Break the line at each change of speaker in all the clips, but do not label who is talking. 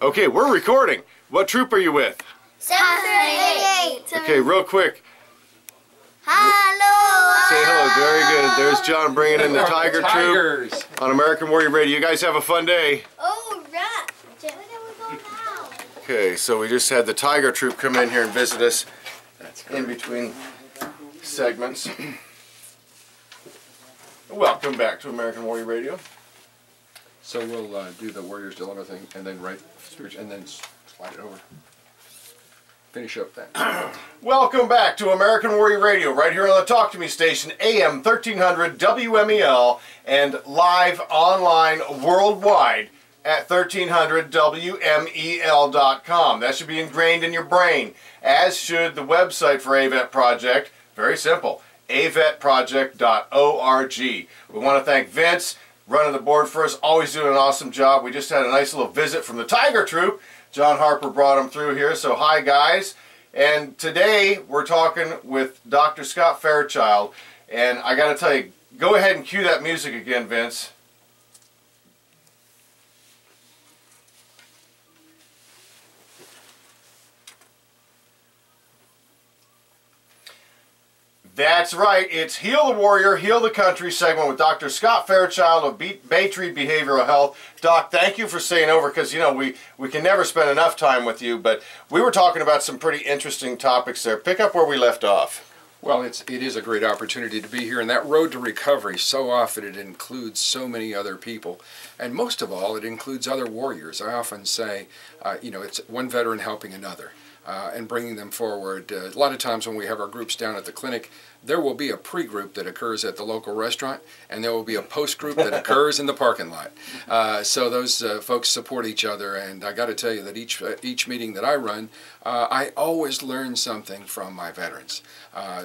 Okay, we're recording. What troop are you with?
738.
Okay, real quick.
Hello.
Say hello. Very good. There's John bringing in the Tiger
Tigers.
Troop on American Warrior Radio. You guys have a fun day.
Oh, right. Where do we go now?
Okay, so we just had the Tiger Troop come in here and visit us in between segments. Welcome back to American Warrior Radio.
So we'll do the Warriors Dilemma thing and then and then slide it over. Finish up that.
Welcome back to American Warrior Radio, right here on the Talk to Me station, AM 1300 WMEL, and live online worldwide at 1300WMEL.com. That should be ingrained in your brain, as should the website for AVET Project. Very simple, avetproject.org. We want to thank Vince, running the board for us, always doing an awesome job. We just had a nice little visit from the Tiger Troop. John Harper brought them through here, so hi guys. And today we're talking with Dr. Scott Fairchild, and I got to tell you, go ahead and cue that music again, Vince. That's right, it's Heal the Warrior, Heal the Country segment with Dr. Scott Fairchild of Baytree Behavioral Health. Doc, thank you for staying over, because, you know, we can never spend enough time with you, but we were talking about some pretty interesting topics there. Pick up where we left off.
Well, it is a great opportunity to be here, and that road to recovery, so often it includes so many other people, and most of all, it includes other warriors. I often say, you know, it's one veteran helping another. And bringing them forward. A lot of times when we have our groups down at the clinic, there will be a pre-group that occurs at the local restaurant, and there will be a post-group that occurs in the parking lot. So those folks support each other, and I got to tell you that each meeting that I run, I always learn something from my veterans.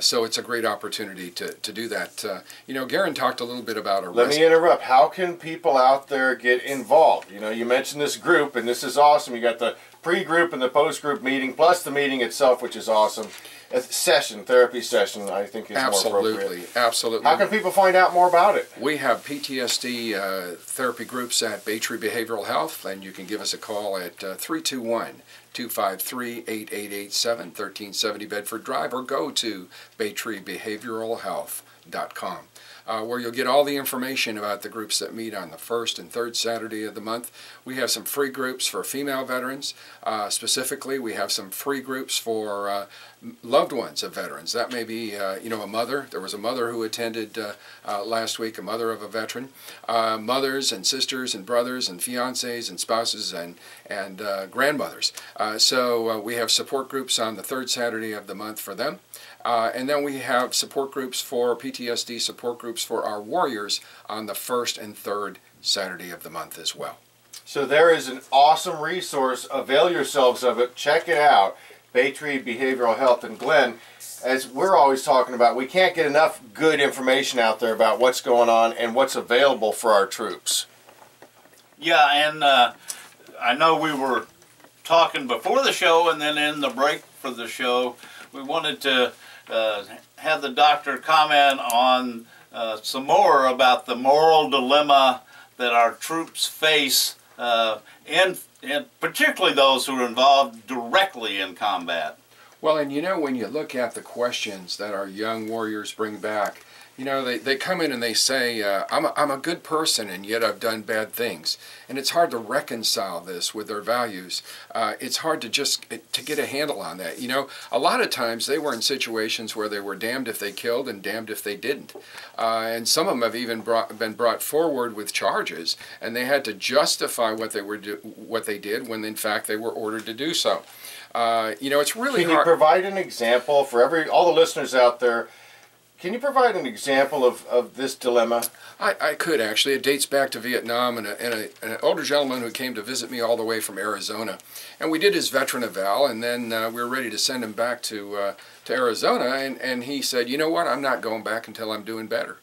So it's a great opportunity to do that. You know, Garen talked a little bit about arrest.
Let me interrupt. How can people out there get involved? You know, you mentioned this group, and this is awesome. You got the pre-group and the post-group meeting, plus the meeting itself, which is awesome. A therapy session, I think is more appropriate.
Absolutely.
How can people find out more about it?
We have PTSD therapy groups at Baytree Behavioral Health, and you can give us a call at 321-253-8887, 1370 Bedford Drive, or go to baytreebehavioralhealth.com. Where you'll get all the information about the groups that meet on the first and third Saturday of the month. We have some free groups for female veterans. Specifically, we have some free groups for loved ones of veterans. That may be, you know, a mother. There was a mother who attended last week, a mother of a veteran. Mothers and sisters and brothers and fiancés and spouses and grandmothers. So we have support groups on the third Saturday of the month for them. And then we have support groups for PTSD, support groups for our warriors on the first and third Saturday of the month as well.
So there is an awesome resource. Avail yourselves of it. Check it out. Baytree Behavioral Health. And Glenn, as we're always talking about, we can't get enough good information out there about what's going on and what's available for our troops.
Yeah, and I know we were talking before the show and then in the break for the show, we wanted to have the doctor comment on some more about the moral dilemma that our troops face, and particularly those who are involved directly in combat.
Well, and you know, when you look at the questions that our young warriors bring back, you know, they come in and they say, I'm a good person and yet I've done bad things. And it's hard to reconcile this with their values. It's hard to get a handle on that. You know, a lot of times they were in situations where they were damned if they killed and damned if they didn't. And some of them have even been brought forward with charges, and they had to justify what they did when in fact they were ordered to do so. You know, it's really hard.
Can you provide an example for all the listeners out there? Can you provide an example of this dilemma?
I could, actually. It dates back to Vietnam and an older gentleman who came to visit me all the way from Arizona. And we did his veteran eval, and then we were ready to send him back to Arizona, and he said, you know what, I'm not going back until I'm doing better.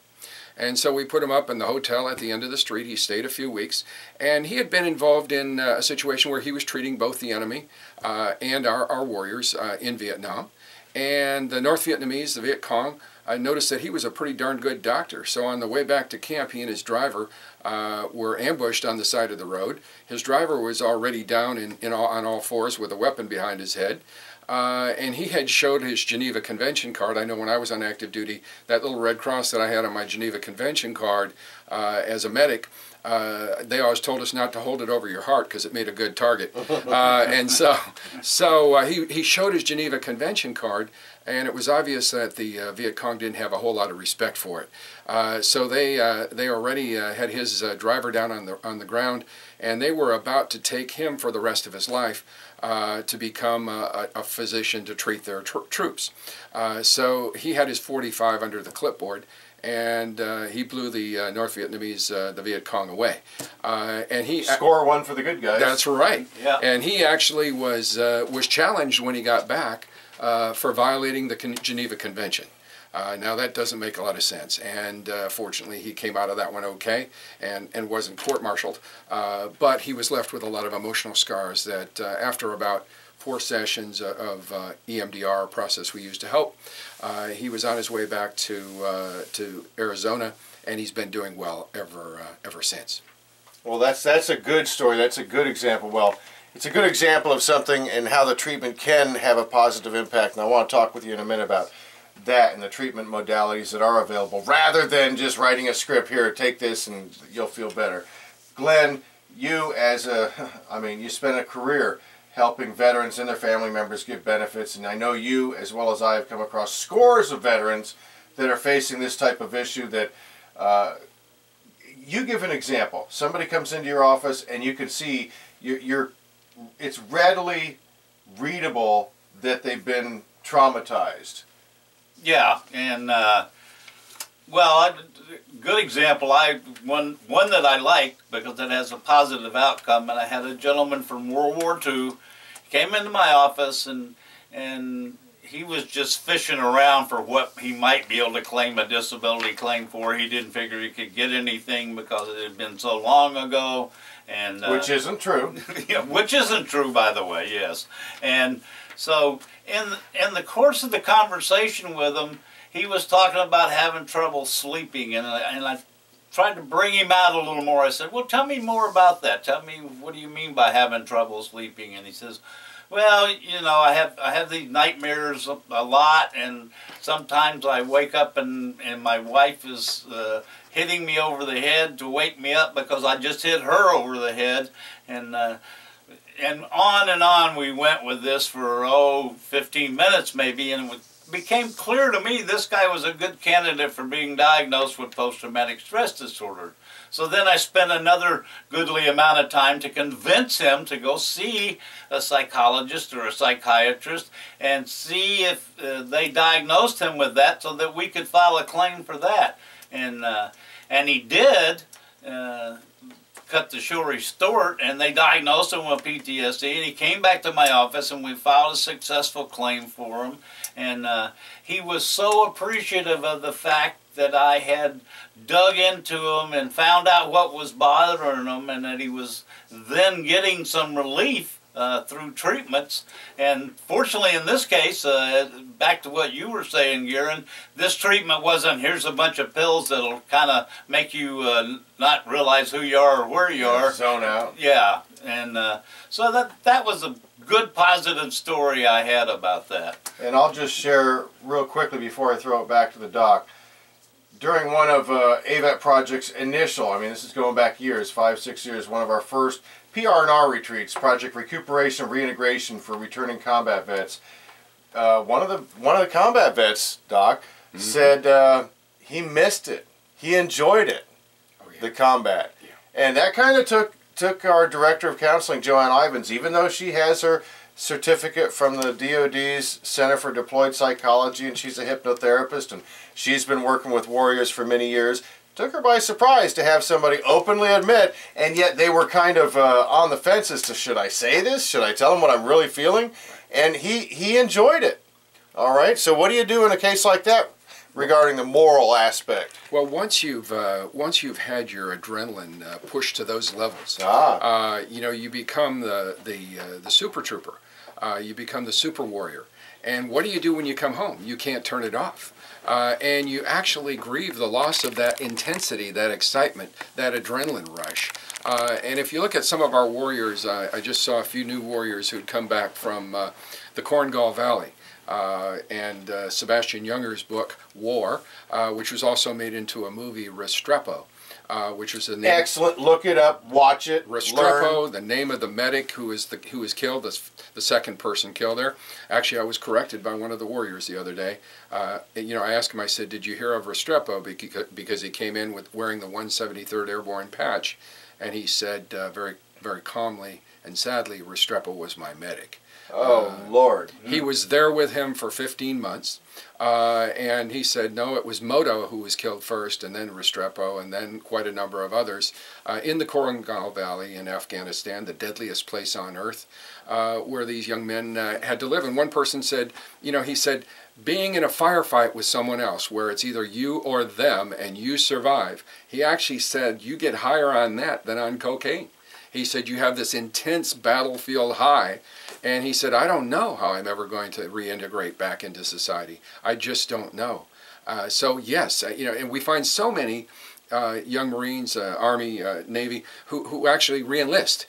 And so we put him up in the hotel at the end of the street. He stayed a few weeks, and he had been involved in a situation where he was treating both the enemy and our warriors in Vietnam. And the North Vietnamese, the Viet Cong, I noticed that he was a pretty darn good doctor. So on the way back to camp, he and his driver were ambushed on the side of the road. His driver was already down on all fours with a weapon behind his head. And he had showed his Geneva Convention card. I know when I was on active duty, that little red cross that I had on my Geneva Convention card as a medic, they always told us not to hold it over your heart because it made a good target. And so he showed his Geneva Convention card, and it was obvious that the Viet Cong didn't have a whole lot of respect for it. So they already had his driver down on the ground, and they were about to take him for the rest of his life to become a physician to treat their troops. So he had his .45 under the clipboard, and he blew the North Vietnamese, the Viet Cong, away. And he
Score one for the good guys.
That's right.
Yeah.
And he actually was challenged when he got back for violating the Geneva Convention. Now that doesn't make a lot of sense, and fortunately he came out of that one okay and wasn't court-martialed, but he was left with a lot of emotional scars that after about 4 sessions of EMDR, process we use to help, he was on his way back to Arizona, and he's been doing well ever since.
Well, that's a good story. That's a good example. Well, it's a good example of something and how the treatment can have a positive impact, and I want to talk with you in a minute about that and the treatment modalities that are available, rather than just writing a script, here, take this and you'll feel better. Glenn, you you spent a career helping veterans and their family members get benefits, and I know you, as well as I, have come across scores of veterans that are facing this type of issue that you give an example. Somebody comes into your office and you can see it's readily readable that they've been traumatized.
Yeah, and well, good example. One that I like because it has a positive outcome. And I had a gentleman from World War II came into my office, and he was just fishing around for what he might be able to claim a disability claim for. He didn't figure he could get anything because it had been so long ago, and
which isn't true.
Yeah, which isn't true, by the way. Yes, and so in the course of the conversation with him, he was talking about having trouble sleeping, and I tried to bring him out a little more. I said, well, tell me more about that. Tell me, what do you mean by having trouble sleeping? And he says, well, you know, I have these nightmares a lot, and sometimes I wake up and my wife is hitting me over the head to wake me up because I just hit her over the head, and on we went with this for 15 minutes maybe, and it became clear to me this guy was a good candidate for being diagnosed with post-traumatic stress disorder. So then I spent another goodly amount of time to convince him to go see a psychologist or a psychiatrist and see if they diagnosed him with that so that we could file a claim for that. And he did. Cut the story short, and they diagnosed him with PTSD, and he came back to my office, and we filed a successful claim for him. And he was so appreciative of the fact that I had dug into him and found out what was bothering him, and that he was then getting some relief through treatments. And fortunately in this case, back to what you were saying, Garen, this treatment wasn't, here's a bunch of pills that'll kind of make you not realize who you are or where you are.
Zone out.
Yeah, and so that was a good positive story I had about that.
And I'll just share real quickly before I throw it back to the doc. During one of AVET Project's initial, I mean this is going back years, 5-6 years, one of our first PR&R retreats, Project Recuperation Reintegration for Returning Combat Vets. One of the combat vets, Doc, said he missed it. He enjoyed it, the combat. Yeah. And that kind of took our Director of Counseling, Joanne Ivins, even though she has her certificate from the DoD's Center for Deployed Psychology, and she's a hypnotherapist, and she's been working with warriors for many years. Took her by surprise to have somebody openly admit, and yet they were kind of on the fence as to, should I say this? Should I tell them what I'm really feeling? And he enjoyed it. All right, so what do you do in a case like that regarding the moral aspect?
Well, once you've had your adrenaline pushed to those levels, you know, you become the super trooper. You become the super warrior. And what do you do when you come home? You can't turn it off. and you actually grieve the loss of that intensity, that excitement, that adrenaline rush. And if you look at some of our warriors, I just saw a few new warriors who'd come back from the Korengal Valley. And Sebastian Junger's book, War, which was also made into a movie, Restrepo, which was the name.
Excellent. Look it up, watch it,
Restrepo,
learn.
the name of the medic who was killed, the second person killed there. Actually, I was corrected by one of the warriors the other day. You know, I asked him, I said, did you hear of Restrepo? Because he came in with wearing the 173rd Airborne patch. And he said very, very calmly and sadly, Restrepo was my medic.
Oh, Lord.
He was there with him for 15 months. And he said, no, it was Moto who was killed first, and then Restrepo, and then quite a number of others in the Korengal Valley in Afghanistan, the deadliest place on earth, where these young men had to live. And one person said, you know, he said, being in a firefight with someone else, where it's either you or them, and you survive, he actually said, you get higher on that than on cocaine. He said, you have this intense battlefield high. And he said, I don't know how I'm ever going to reintegrate back into society. I just don't know. So yes, you know, and we find so many young Marines, Army, Navy, who actually re-enlist.